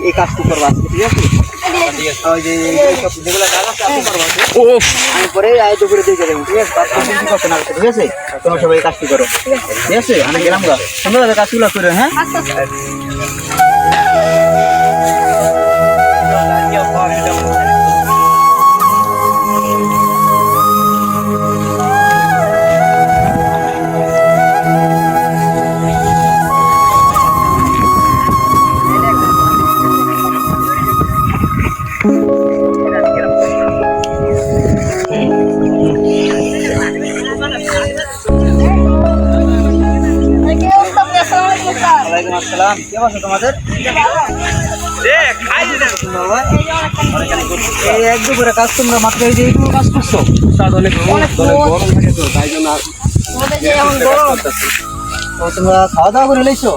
এই কাজটি করবো আজকে, ঠিক আছে? ওই যে যেগুলো কাজ আছে আপনি করবো, আমি পরে দুপুরে দিয়ে দেবো, ঠিক আছে? কিছু করতে না, ঠিক আছে? তোমরা সবাই এই কাজটি করো, ঠিক আছে? আমি গেলাম গা, সুন্দরভাবে কাজগুলো করে। হ্যাঁ, ওয়ালাইকুম আসসালাম। কি অবস্থা তোমাদের? এই এক দুপুরে কাজ, তোমরা মাত্র এই যে এইটুকু কাজ করছো? গরম থাকে তো, তাই জন্য। তোমরা খাওয়া দাওয়া করে লইছো?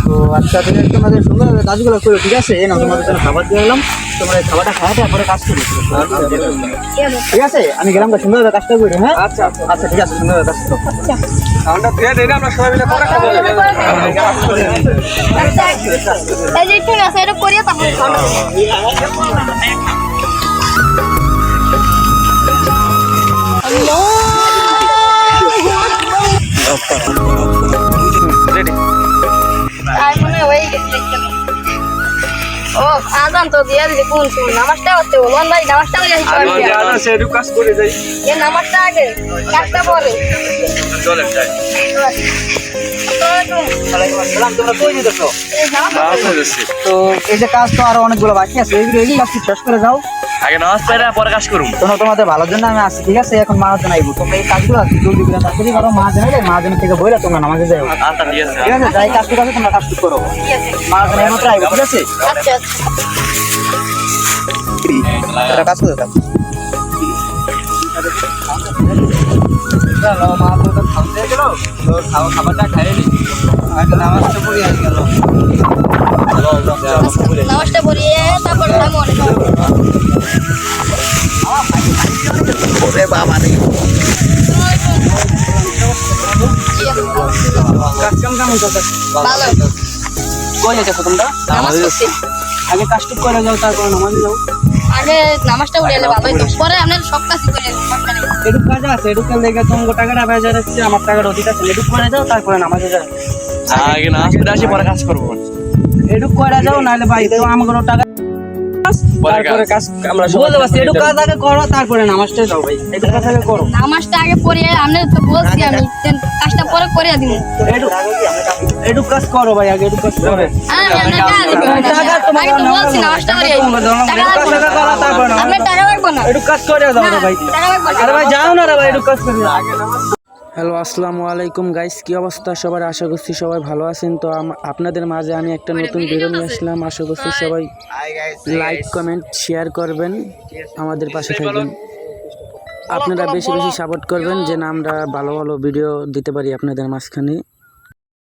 তো আচ্ছা, তুমি তোমাদের সুন্দরভাবে কাজগুলো করো, ঠিক আছে? এই না, তোমাদের জন্য খাবার দিয়ে এলাম, তোমরা এই খাবারটা খাওয়া তারপরে কাজ করো, ঠিক আছে? আমি গেলাম তো, সুন্দরভাবে কাজটা করি। হ্যাঁ, আচ্ছা আচ্ছা, ঠিক আছে, সুন্দরভাবে কাজ করো। আমরা সবাই মিলে পরে খাবো। ও আজান তো দিয়ে দিদি, কোন শুন নামাজটা হচ্ছে বলুন ভাই, নামাজটা করে কাজ করে যাই, এ নামাজটা আগে কাজটা পরে চলে যাই। তোমরা কই যেতেছো? তো এই যে কাজ তো আরো অনেকগুলো বাকি আছে, এই কাজটি শেষ করে যাও। আগে নামাজ পড়ে পরে কাজ করুন। তোমরা তোমাদের ভালোর জন্য আমি আসছি, ঠিক আছে? এখন মাহাজন আইবো, তোমরা এই কাজগুলো জলদি করে তাড়াতাড়ি করো। মাহাজন আইলে মাহাজনের থেকে বইলা তোমরা নামাজে যাও, আচ্ছা ঠিক আছে। ঠিক আছে? যাই কাজটি আছে তোমরা কাজটি করো, মাহাজন এই মাত্র আইবো, ঠিক আছে? আচ্ছা তোরা কাজ করে থাক। খাবারটা খাইয়ে নি, নামাজটা পড়ে আসি গেল। নামাজটা পড়িয়ে তারপর খাবো। ওরে বাবা রে, কাজ কাম কেমন চলছে? ভালো। কই যাচ্ছ তোমরা? নামাজ পড়ছি। আগে কাজটু করে যাও, তারপরে নামাজে যাও। আগে নামাজটা পড়ে এলে ভালোই তো, পরে আপনার সব কাজ করে এটুক কাজ আছে, এটুক কাজ দেখে তোমার টাকাটা বেজা যাচ্ছে, আমার টাকাটা অধিক আছে। এটুক করে যাও, তারপরে নামাজে যাও। আগে নামাজ পড়ে আসি পরে কাজ করবো। এটুক করে যাও, নাহলে ভাই তো আমাকে টাকা তারপরে কাজ আমরা বলতে পারছি। এটুক কাজ আগে করো, তারপরে নামাজটা যাও ভাই। এটুক কাজ আগে করো। নামাজটা আগে পড়িয়ে আপনি তো বলছি আমি, কাজটা পরে করে দিব। এটুক কাজ করো ভাই, আগে এটুক কাজ করে। আমি আপনার কাজ দিব না। আগে তো বলছি নামাজটা পড়িয়ে আপনি টাকা লাগবে না। এটুক কাজ করে যাও না ভাই। টাকা লাগবে না। আরে ভাই যাও না রে ভাই, এটুক কাজ করে যাও। হ্যালো, আসসালামু আলাইকুম গাইস, কি অবস্থা সবার? আশা করছি সবাই ভালো আছেন। তো আপনাদের মাঝে আমি একটা নতুন ভিডিও নিয়ে আসলাম। আশা করছি সবাই লাইক কমেন্ট শেয়ার করবেন, আমাদের পাশে থাকবেন। আপনারা বেশি বেশি সাপোর্ট করবেন, যেন আমরা ভালো ভালো ভিডিও দিতে পারি আপনাদের মাঝখানে।